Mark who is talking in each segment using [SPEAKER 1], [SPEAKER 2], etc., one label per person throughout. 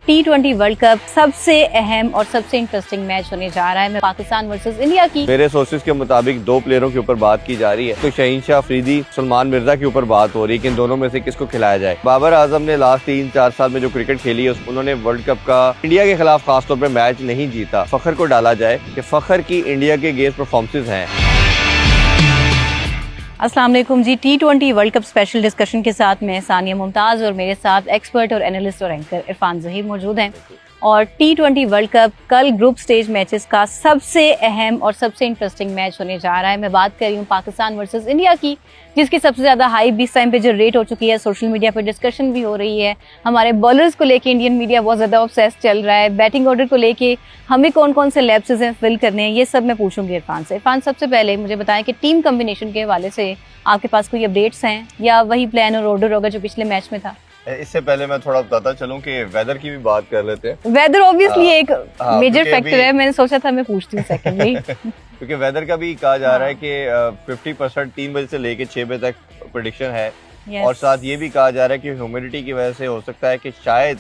[SPEAKER 1] T20 world cup सबसे अहम और सबसे इंटरेस्टिंग मैच होने जा रहा है मैं पाकिस्तान वर्सेस इंडिया की।
[SPEAKER 2] मेरे सोर्सेज के मुताबिक दो प्लेयरों के ऊपर बात की जा रही है, तो शहीन शाह अफरीदी, सलमान मिर्जा के ऊपर बात हो रही है कि इन दोनों में से किसको खिलाया जाए। बाबर आजम ने लास्ट 3-4 साल में जो क्रिकेट खेली है उन्होंने वर्ल्ड कप का इंडिया के खिलाफ खासतौर पर मैच नहीं जीता। फखर को डाला जाए कि फखर की इंडिया के अगेंस्ट परफॉर्मेंसेज हैं।
[SPEAKER 1] अस्सलाम वालेकुम जी। T20 world cup special discussion के साथ मैं सानिया मुमताज़ और मेरे साथ एक्सपर्ट और एनालिस्ट और एंकर इरफान ज़हीर मौजूद हैं। और T20 वर्ल्ड कप कल ग्रुप स्टेज मैचेस का सबसे अहम और सबसे इंटरेस्टिंग मैच होने जा रहा है। मैं बात कर रही हूँ पाकिस्तान वर्सेस इंडिया की, जिसकी सबसे ज़्यादा हाइप इस टाइम पे जो रेट हो चुकी है, सोशल मीडिया पर डिस्कशन भी हो रही है। हमारे बॉलर्स को लेके इंडियन मीडिया बहुत ज़्यादा ऑब्सेस चल रहा है। बैटिंग ऑर्डर को लेके हमें कौन कौन से लैप्सेस हैं फिल करने हैं, ये सब मैं पूछूंगी इरफान से। इरफान, सबसे पहले मुझे बताएं कि टीम कम्बिनेशन के हवाले से आपके पास कोई अपडेट्स हैं या वही प्लान और ऑर्डर होगा जो पिछले मैच में था?
[SPEAKER 2] इससे पहले मैं थोड़ा बताता चलूं कि वेदर की भी बात कर लेते हैं।
[SPEAKER 1] वेदर ऑब्वियसली एक मेजर फैक्टर है, मैंने सोचा था मैं पूछती हूँ सेकंडली।
[SPEAKER 2] क्योंकि वेदर का भी कहा जा रहा है कि 50% 3 बजे से लेके 6 बजे तक प्रेडिक्शन है। और साथ ये भी कहा जा रहा है कि ह्यूमिडिटी की वजह से हो सकता है कि शायद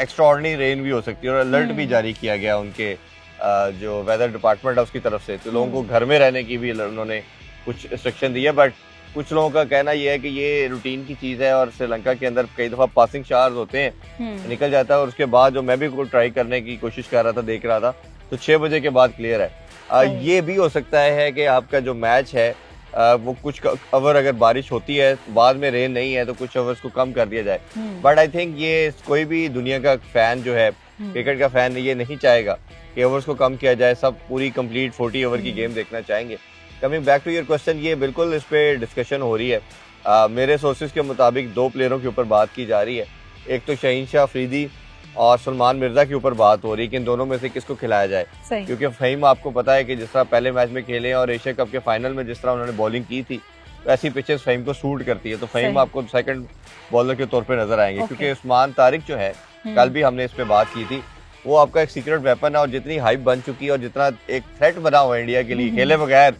[SPEAKER 2] एक्स्ट्राऑर्डिनरी रेन भी हो सकती है, और अलर्ट भी जारी किया गया उनके जो वेदर डिपार्टमेंट है उसकी तरफ से। तो लोगों को घर में रहने की भी उन्होंने कुछ रिस्ट्रिक्शन दी है, बट कुछ लोगों का कहना यह है कि ये रूटीन की चीज़ है और श्रीलंका के अंदर कई दफ़ा पासिंग शावर्स होते हैं, निकल जाता है। और उसके बाद जो मैं भी ट्राई करने की कोशिश कर रहा था, देख रहा था, तो 6 बजे के बाद क्लियर है। ये भी हो सकता है कि आपका जो मैच है वो कुछ ओवर अगर बारिश होती है, बाद में रेन नहीं है, तो कुछ ओवर्स को कम कर दिया जाए। बट आई थिंक ये कोई भी दुनिया का फैन जो है, क्रिकेट का फैन, ये नहीं चाहेगा कि ओवर्स को कम किया जाए। सब पूरी कंप्लीट 40 ओवर की गेम देखना चाहेंगे। Coming back to your question, ये बिल्कुल इस पे डिस्कशन हो रही है। मेरे सोर्सेज के मुताबिक दो प्लेयरों के ऊपर बात की जा रही है। एक तो शहीन शाह अफरीदी और सलमान मिर्जा के ऊपर बात हो रही है कि इन दोनों में से किसको खिलाया जाए। क्योंकि फ़हीम आपको पता है कि जिस तरह पहले मैच में खेले और एशिया कप के फाइनल में जिस तरह उन्होंने बॉलिंग की थी, तो ऐसी पिचेस फ़हीम को सूट करती है। तो फ़हीम आपको सेकंड बॉलर के तौर पे नजर आएंगे। क्योंकि उस्मान तारिक जो है, कल भी हमने इस पे बात की थी, वो आपका एक सीक्रेट वेपन है। और जितनी हाइप बन चुकी है और जितना एक थ्रेट बना हुआ है इंडिया के लिए खेले बगैर,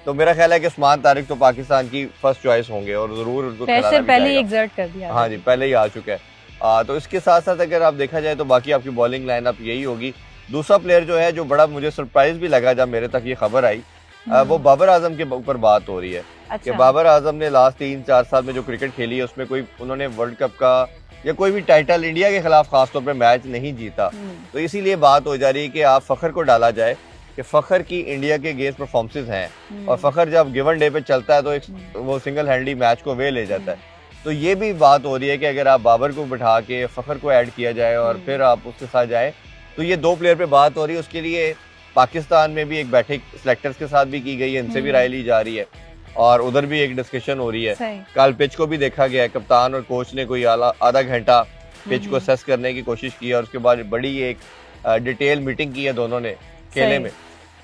[SPEAKER 2] तो मेरा ख्याल है कि उस्मान तारिक तो पाकिस्तान की फर्स्ट चॉइस होंगे और जरूर उनको
[SPEAKER 1] पहले ही एग्जर्ट कर दिया।
[SPEAKER 2] हाँ जी, पहले ही आ चुका है। तो इसके साथ साथ अगर आप देखा जाए तो बाकी आपकी बॉलिंग लाइनअप यही होगी। दूसरा प्लेयर जो है, जो बड़ा मुझे सरप्राइज भी लगा जब मेरे तक ये खबर आई, वो बाबर आजम के ऊपर बात हो रही है। कि बाबर आजम ने लास्ट 3-4 साल में जो क्रिकेट खेली है उसमें कोई उन्होंने वर्ल्ड कप का या कोई भी टाइटल इंडिया के खिलाफ खासतौर पर मैच नहीं जीता। तो इसीलिए बात हो जा रही है कि आप फखर को डाला जाए कि फखर की इंडिया के अगेंस्ट परफॉर्मेंसेज हैं। और फखर जब गिवन डे पे चलता है तो वो सिंगल हैंडली मैच को वे ले जाता है। तो ये भी बात हो रही है कि अगर आप बाबर को बिठा के फखर को ऐड किया जाए और फिर आप उसके साथ जाए, तो ये दो प्लेयर पे बात हो रही है। उसके लिए पाकिस्तान में भी एक बैठक सिलेक्टर्स के साथ भी की गई है, इनसे भी राय ली जा रही है और उधर भी एक डिस्कशन हो रही है। कल पिच को भी देखा गया है, कप्तान और कोच ने कोई आधा घंटा पिच को असेस करने की कोशिश की और उसके बाद बड़ी एक डिटेल मीटिंग की है दोनों ने खेले में।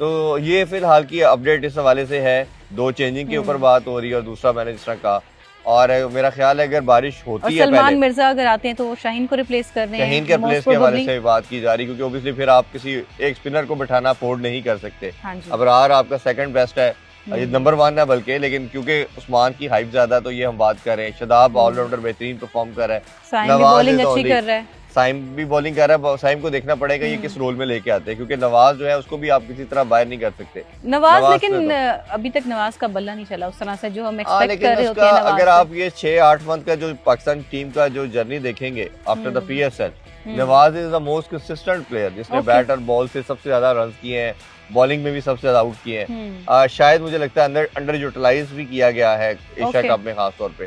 [SPEAKER 2] तो ये फिलहाल की अपडेट इस हवाले से है। दो चेंजिंग के ऊपर बात हो रही है और दूसरा मैंने जिस तरह कहा, और मेरा ख्याल है अगर बारिश होती है,
[SPEAKER 1] सलमान मिर्जा अगर आते हैं तो वो शाहीन को रिप्लेस कर रहे हैं।
[SPEAKER 2] शाहीन के रिप्लेस के हवाले से बात की जा रही है, क्योंकि ऑब्वियसली फिर आप किसी एक स्पिनर को बिठाना अफोर्ड नहीं कर सकते। अबरार आपका सेकंड बेस्ट है, ये नंबर 1 है बल्कि, लेकिन क्योंकि उस्मान की हाइप ज्यादा है तो ये हम बात कर रहे हैं। शदाब ऑलराउंडर बेहतरीन परफॉर्म कर रहा है, नवाज अच्छी कर रहा है, साइम भी बॉलिंग कर रहा है। साइम को देखना पड़ेगा ये किस रोल में लेके आते हैं, क्योंकि नवाज जो है उसको भी आप किसी तरह बाहर नहीं कर सकते।
[SPEAKER 1] नवाज लेकिन अभी तक नवाज का बल्ला नहीं चला उस तरह से जो हम एक्सपेक्ट कर रहे होते हैं।
[SPEAKER 2] अगर आप ये 6-8 मंथ का जो पाकिस्तान टीम का जो जर्नी देखेंगे after the PSL, Nawaz is the most consistent player जिसने बैट और बॉल से सबसे ज्यादा रन किए हैं, बॉलिंग में भी सबसे ज्यादा आउट किए हैं। शायद मुझे लगता है अंडर यूटिलाइज भी किया गया है एशिया कप में खास तौर पे।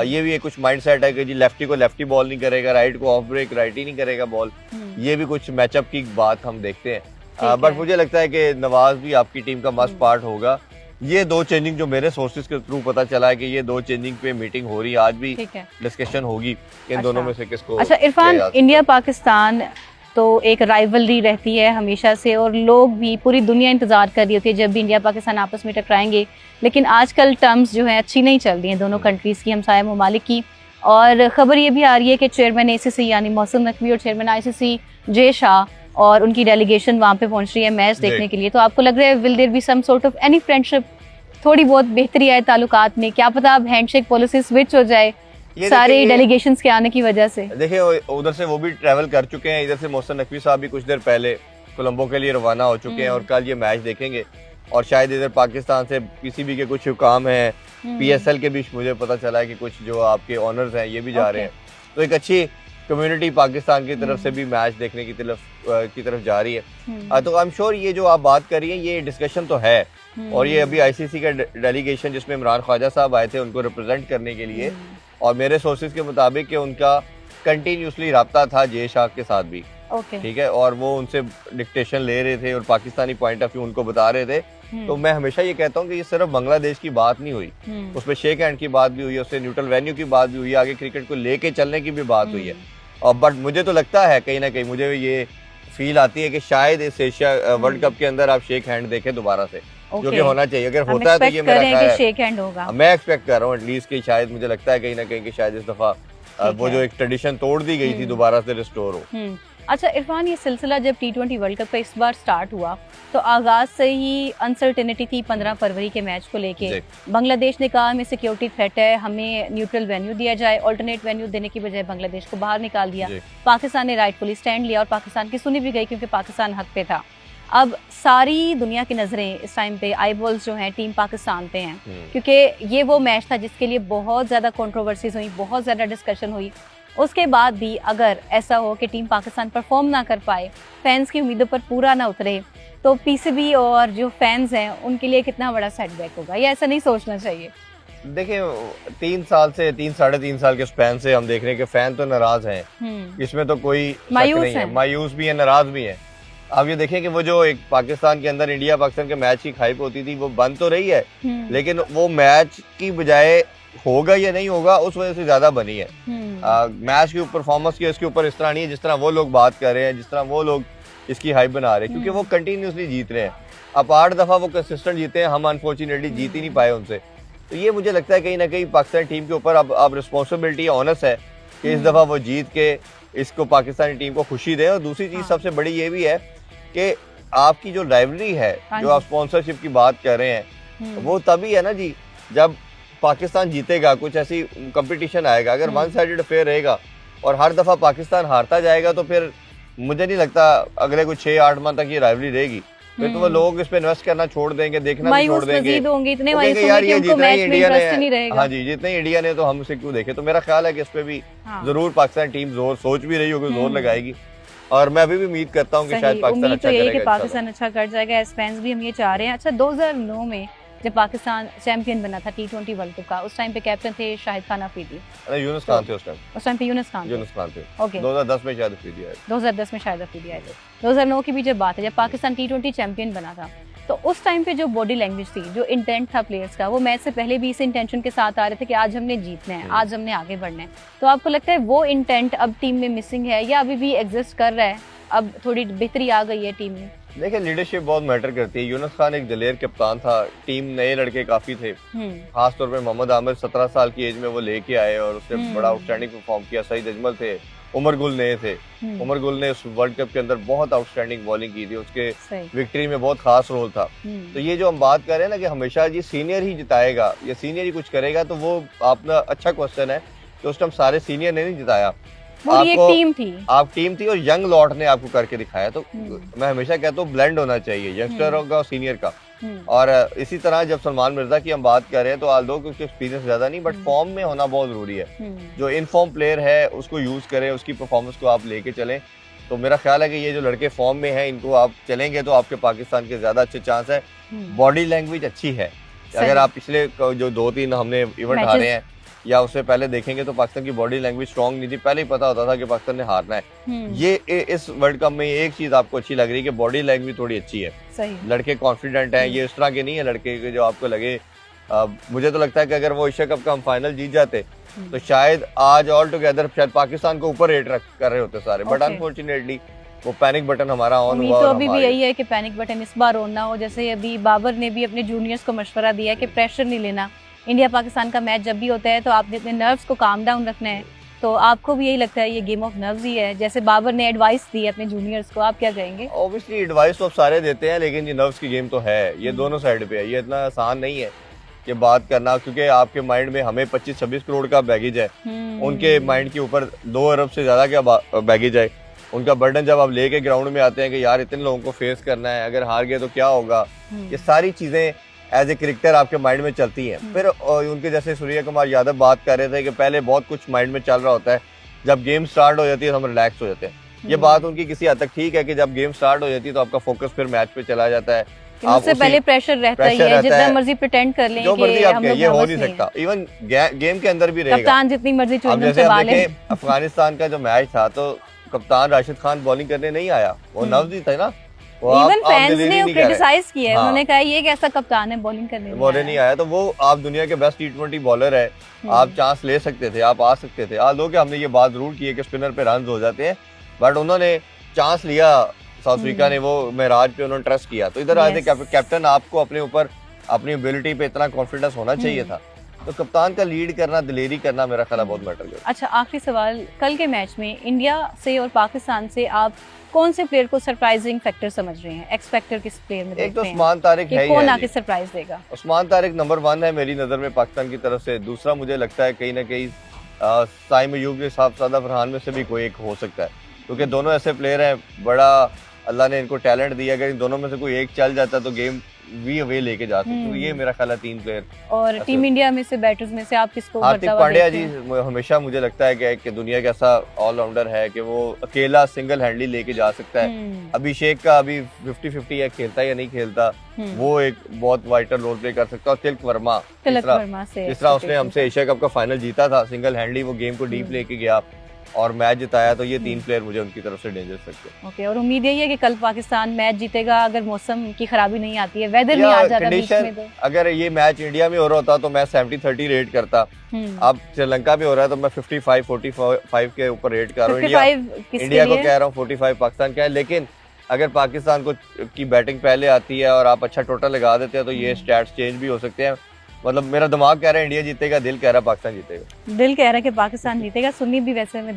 [SPEAKER 2] ये भी एक कुछ माइंडसेट है कि जी लेफ्टी को लेफ्टी बॉल नहीं करेगा, राइट को ऑफ ब्रेक राइट ही नहीं करेगा बॉल। ये भी कुछ मैचअप की बात हम देखते हैं। बट मुझे लगता है कि नवाज भी आपकी टीम का मस्ट पार्ट होगा। ये दो चेंजिंग जो मेरे सोर्सेज के थ्रू पता चला है कि ये दो चेंजिंग पे मीटिंग हो रही है, आज भी डिस्कशन होगी इन दोनों में से किसको।
[SPEAKER 1] अच्छा इरफान, इंडिया पाकिस्तान तो एक राइवलरी रहती है हमेशा से और लोग भी, पूरी दुनिया इंतजार कर रही होती है जब भी इंडिया पाकिस्तान आपस में टकराएंगे। लेकिन आजकल टर्म्स जो है अच्छी नहीं चल रही हैं दोनों कंट्रीज़ की, हमसाया ममालिक की। और ख़बर ये भी आ रही है कि चेयरमैन ACC यानी मौसम नकवी और चेयरमैन ICC जे शाह और उनकी डेलीगेशन वहाँ पे पहुँच रही है मैच देखने के लिए। तो आपको लग रहा है will there be some sort of any friendship, थोड़ी बहुत बेहतरी आए ताल्लुकात में? क्या पता अब हैंडशेक पॉलिसी स्विच हो जाए सारे डेलीगेशंस के आने की वजह से।
[SPEAKER 2] देखिए उधर से वो भी ट्रैवल कर चुके हैं, इधर से मोहसिन नकवी साहब भी कुछ देर पहले कोलंबो के लिए रवाना हो चुके हैं और कल ये मैच देखेंगे। और शायद इधर पाकिस्तान से पीसीबी के कुछ हुकाम हैं, पीएसएल के भी मुझे पता चला है कि कुछ जो आपके ऑनर्स हैं ये भी जा रहे हैं। तो एक अच्छी कम्युनिटी पाकिस्तान की तरफ से भी मैच देखने की तरफ जा रही है। तो आई एम श्योर ये जो आप बात कर रही हैं ये डिस्कशन तो है। और ये अभी आईसीसी का डेलीगेशन जिसमें इमरान ख्वाजा साहब आए थे उनको रिप्रेजेंट करने के लिए, और मेरे सोर्सेज के मुताबिक कि उनका कंटिन्यूसली रब्ता था जे शाह के साथ भी, ठीक है, और वो उनसे डिक्टेशन ले रहे थे और पाकिस्तानी पॉइंट ऑफ व्यू उनको बता रहे थे। तो मैं हमेशा ये कहता हूँ कि ये सिर्फ बांग्लादेश की बात नहीं हुई, उसमें शेक हैंड की बात भी हुई है, उससे न्यूट्रल वेन्यू की बात भी हुई है, आगे क्रिकेट को लेके चलने की भी बात हुई है। और बट मुझे तो लगता है कहीं ना कहीं मुझे ये फील आती है कि शायद इस एशिया वर्ल्ड कप के अंदर आप शेक हैंड देखें दोबारा से, जो कि होना चाहिए। अगर होता है तो ये मेरा ख्याल है
[SPEAKER 1] शेक हैंड होगा।
[SPEAKER 2] मैं एक्सपेक्ट कर रहा हूँ एटलीस्ट कि शायद मुझे लगता है कहीं ना कहीं कि शायद इस दफा वो जो एक ट्रेडिशन तोड़ दी गई थी दोबारा से रिस्टोर हो।
[SPEAKER 1] अच्छा इरफान, ये सिलसिला जब T20 वर्ल्ड कप का इस बार स्टार्ट हुआ तो आगाज से ही अनसर्टेनिटी थी 15 फरवरी के मैच को लेके। बांग्लादेश ने कहा हमें सिक्योरिटी थ्रेट है, हमें न्यूट्रल वेन्यू दिया जाए, ऑल्टरनेट वेन्यू देने की बजाय बांग्लादेश को बाहर निकाल दिया। पाकिस्तान ने राइटफुली स्टैंड लिया और पाकिस्तान की सुनी भी गई क्योंकि पाकिस्तान हक पे था। अब सारी दुनिया की नजरें इस टाइम पे आईबॉल्स जो हैं टीम पाकिस्तान पे हैं, क्योंकि ये वो मैच था जिसके लिए बहुत ज़्यादा कंट्रोवर्सीज हुई, बहुत ज़्यादा डिस्कशन हुई। उसके बाद भी अगर ऐसा हो कि टीम पाकिस्तान परफॉर्म ना कर पाए, फैंस की उम्मीदों पर पूरा ना उतरे, तो पीसीबी और जो फैंस हैं उनके लिए कितना बड़ा सेटबैक होगा, ये ऐसा नहीं सोचना चाहिए।
[SPEAKER 2] देखिए 3 साल के स्पैन से हम देख रहे हैं कि फैन तो नाराज हैं, इसमें तो कोई मायूस भी है, नाराज भी है। आप ये देखें कि वो जो एक पाकिस्तान के अंदर इंडिया पाकिस्तान के मैच की खाइप होती थी वो बंद तो रही है, लेकिन वो मैच की बजाय होगा या नहीं होगा उस वजह से ज्यादा बनी है। मैच की परफॉर्मेंस की इसके ऊपर इस तरह नहीं है जिस तरह वो लोग बात कर रहे हैं, जिस तरह वो लोग इसकी हाइप बना रहे हैं, क्योंकि वो कंटिन्यूसली जीत रहे हैं। अब 8 दफा वो कंसिस्टेंट जीते हैं, हम अनफॉर्चुनेटली जीत ही नहीं पाए उनसे। तो ये मुझे लगता है कहीं ना कहीं पाकिस्तान टीम के ऊपर अब रिस्पॉन्सिबिलिटी ऑनस है कि इस दफा वो जीत के इसको पाकिस्तानी टीम को खुशी दें। और दूसरी चीज सबसे बड़ी ये भी है कि आपकी जो राइवलरी है, जो आप स्पॉन्सरशिप की बात कर रहे हैं, वो तभी है ना जी जब पाकिस्तान जीतेगा, कुछ ऐसी कंपटीशन आएगा। अगर वन साइडेड अफेयर रहेगा और हर दफा पाकिस्तान हारता जाएगा तो फिर मुझे नहीं लगता अगले कुछ 6-8 माह तक ये राइवलरी रहेगी। फिर तो वो लोग इस पे इन्वेस्ट करना छोड़ देंगे, देखना भी छोड़ देंगे, यार ये जितना ही इंडिया ने, हाँ जी जितना ही इंडिया ने तो हम उसे क्यों देखे। तो मेरा ख्याल है कि इस पे भी जरूर पाकिस्तान टीम जोर सोच भी रही होगी, जोर लगाएगी। और मैं अभी भी उम्मीद करता हूँ कि शायद पाकिस्तान अच्छा करेगा,
[SPEAKER 1] पाकिस्तान अच्छा कर जाएगा। एस फैंस भी हम ये चाह रहे हैं। अच्छा 2009 में जब पाकिस्तान चैंपियन बना था T20 वर्ल्ड कप का, उस टाइम पे कैप्टन थे शाहिद खान अफरीदी।
[SPEAKER 2] यूनुस खान थे उस टाइम पे
[SPEAKER 1] यूनुस खान थे। ओके
[SPEAKER 2] 2010 में शायद अफरीदी आए।
[SPEAKER 1] 2010 में शायद अफरीदी आए थे। 2009 की भी जब बात है, जब पाकिस्तान T20 चैंपियन बना था, तो उस टाइम पे जो बॉडी लैंग्वेज थी, जो इंटेंट था प्लेयर्स का, वो मैच से पहले भी इस इंटेंशन के साथ आ रहे थे कि आज हमने जीतना है, आज हमने आगे बढ़ना है। तो आपको लगता है वो इंटेंट अब टीम में मिसिंग है या अभी भी एग्जिस्ट कर रहा है, अब थोड़ी बेहतरी आ गई है टीम में?
[SPEAKER 2] देखिए लीडरशिप बहुत मैटर करती है। यूनुस खान एक दलेर कप्तान था, टीम नए लड़के काफी थे, खास तौर पे मोहम्मद आमिर 17 साल की एज में वो लेके आए और उसने बड़ा आउटस्टैंडिंग परफॉर्म किया। सईद अजमल थे, उमर गुल नए थे। उमर गुल ने उस वर्ल्ड कप के अंदर बहुत आउटस्टैंडिंग बॉलिंग की थी, उसके विक्ट्री में बहुत खास रोल था। तो ये जो हम बात कर रहे हैं ना कि हमेशा जी सीनियर ही जिताएगा या सीनियर ही कुछ करेगा, तो वो अपना अच्छा क्वेश्चन है कि उस टाइम सारे सीनियर ने नहीं जिताया,
[SPEAKER 1] आपको
[SPEAKER 2] टीम थी और यंग लॉट ने आपको करके दिखाया। तो मैं हमेशा कहता हूँ ब्लेंड होना चाहिए यंगस्टर का और सीनियर का। और इसी तरह जब सलमान मिर्जा की हम बात कर रहे हैं तो आल्दो क्योंकि एक्सपीरियंस ज्यादा नहीं बट फॉर्म में होना बहुत जरूरी है। जो इनफॉर्म प्लेयर है उसको यूज करें, उसकी परफॉर्मेंस को आप लेके चलें। तो मेरा ख्याल है कि ये जो लड़के फॉर्म में हैं इनको आप चलेंगे तो आपके पाकिस्तान के ज्यादा अच्छे चांस है। बॉडी लैंग्वेज अच्छी है। अगर आप पिछले जो 2-3 हमने इवेंट हारे हैं या उससे पहले देखेंगे तो पाकिस्तान की बॉडी लैंग्वेज स्ट्रांग नहीं थी, पहले ही पता होता था कि पाकिस्तान ने हारना है। ये इस वर्ल्ड कप में एक चीज आपको अच्छी लग रही है कि बॉडी लैंग्वेज थोड़ी अच्छी है, सही। लड़के कॉन्फिडेंट हैं, ये इस तरह के नहीं है लड़के जो आपको लगे। मुझे तो लगता है कि अगर वो एशिया कप का हम फाइनल जीत जाते तो शायद आज ऑल टुगेदर शायद पाकिस्तान को ऊपर रेट कर रहे होते सारे, बट अनफॉर्चुनेटली वो पैनिक बटन हमारा ऑन हुआ।
[SPEAKER 1] तो अभी भी यही है कि पैनिक बटन इस बार ऑन ना हो। जैसे अभी बाबर ने भी अपने जूनियर्स को मशवरा दिया कि प्रेशर नहीं लेना, इंडिया पाकिस्तान का मैच जब भी होता है तो आपने अपने नर्व्स को काम डाउन रखना है। तो आपको भी यही लगता है ये गेम ऑफ नर्व्स ही है, जैसे बाबर ने एडवाइस दी है अपने जूनियर्स को, आप क्या कहेंगे?
[SPEAKER 2] ऑब्वियसली एडवाइस तो सारे देते हैं, लेकिन ये नर्व्स की गेम तो है, ये दोनों साइड पे है, ये इतना आसान नहीं है। ये बात करना, क्योंकि आपके माइंड में हमें 25-26 करोड़ का बैगेज है, उनके माइंड के ऊपर 2 अरब से ज्यादा का बैगेज है। उनका बर्डन जब आप लेके ग्राउंड में आते हैं कि यार इतने लोगों को फेस करना है, अगर हार गए तो क्या होगा, ये सारी चीजें एज ए क्रिकेटर आपके माइंड में चलती हैं। फिर उनके जैसे सूर्य कुमार यादव बात कर रहे थे कि पहले बहुत कुछ माइंड में चल रहा होता है, जब गेम स्टार्ट हो जाती है तो हम रिलैक्स हो जाते हैं। ये बात उनकी किसी हद तक ठीक है कि जब गेम स्टार्ट हो जाती है तो आपका फोकस फिर मैच पे चला जाता है,
[SPEAKER 1] उससे पहले प्रेशर रहता ही है, जितना मर्जी प्रिटेंड कर लें
[SPEAKER 2] जो मर्जी आप ये हो नहीं सकता। इवन गेम के अंदर भी रहेगा,
[SPEAKER 1] कप्तान जितनी मर्जी
[SPEAKER 2] चुन संभाले। अफगानिस्तान का जो मैच था तो कप्तान राशिद खान बॉलिंग करने नहीं आया, वो नवजी था ना,
[SPEAKER 1] इवन फैंस ने क्रिटिसाइज किया है, उन्होंने कहा ये कैसा कप्तान है बॉलिंग करने
[SPEAKER 2] नहीं आया। तो वो आप दुनिया के बेस्ट T20 बॉलर है, आप चांस ले सकते थे, आप आ सकते थे। आज लोग हमने ये बात जरूर की है कि स्पिनर पे रन हो जाते हैं, बट उन्होंने चांस लिया, साउथ अफ्रीका ने, वो महराज पे उन्होंने ट्रस्ट किया। तो इधर आज कैप्टन आपको अपने ऊपर अपनी एबिलिटी पे इतना कॉन्फिडेंस होना चाहिए था। तो कप्तान का लीड करना, दिलेरी करना मेरा ख्याल बहुत मैटर करता है।
[SPEAKER 1] अच्छा, आखिरी सवाल, कल के मैच में इंडिया से और पाकिस्तान से आप कौन से प्लेयर को सरप्राइजिंग फैक्टर समझ रहे हैं? एक्स फैक्टर किस प्लेयर में?
[SPEAKER 2] एक तो उस्मान तारिक है,
[SPEAKER 1] कौन आके सरप्राइज देगा?
[SPEAKER 2] उस्मान तारिक नंबर 1 है मेरी नजर में पाकिस्तान की तरफ से। दूसरा मुझे लगता है कहीं ना कहीं साइम अयूब के साथ सादा फरहान में से भी कोई एक हो सकता है, क्योंकि दोनों ऐसे प्लेयर हैं, बड़ा अल्लाह ने इनको टैलेंट दिया। अगर इन दोनों में से कोई एक चल जाता तो गेम वी अवे लेके जा सकते। तो ये मेरा ख्याल है 3 प्लेयर।
[SPEAKER 1] और टीम इंडिया में से बैटर्स में से आप किसको?
[SPEAKER 2] हार्दिक पांड्या जी हमेशा मुझे लगता है कि दुनिया का ऐसा ऑलराउंडर है कि वो अकेला सिंगल हैंडली लेके जा सकता है। अभिषेक का अभी 50-50 है, खेलता या नहीं खेलता, वो एक बहुत वाइटल रोल प्ले कर सकता है। और तिलक वर्मा जिस तरह उसने हमसे एशिया कप का फाइनल जीता था, सिंगल हैंडली वो गेम को डीप लेके गया और मैच जिताया। तो ये 3 प्लेयर मुझे उनकी तरफ से डेंजर लगते हैं।
[SPEAKER 1] ओके, और उम्मीद यही है कि कल पाकिस्तान मैच जीतेगा, अगर मौसम की खराबी नहीं आती है, वेदर नहीं आ जाता बीच में। तो
[SPEAKER 2] अगर ये मैच इंडिया में हो रहा होता तो मैं 70-30 रेट करता। अब श्रीलंका में हो रहा है तो मैं 55-45 के ऊपर रेट कर रहा हूँ। इंडिया को कह रहा हूँ, 45 पाकिस्तान का है। लेकिन अगर पाकिस्तान को की बैटिंग पहले आती है और आप अच्छा टोटल लगा देते हैं तो ये स्टैट्स चेंज भी हो सकते हैं। मतलब मेरा दिमाग कह रहा है इंडिया जीतेगा, दिल कह रहा है पाकिस्तान जीतेगा।
[SPEAKER 1] दिल कह रहा है कि पाकिस्तान जीतेगा, सुन्नी भी वैसे में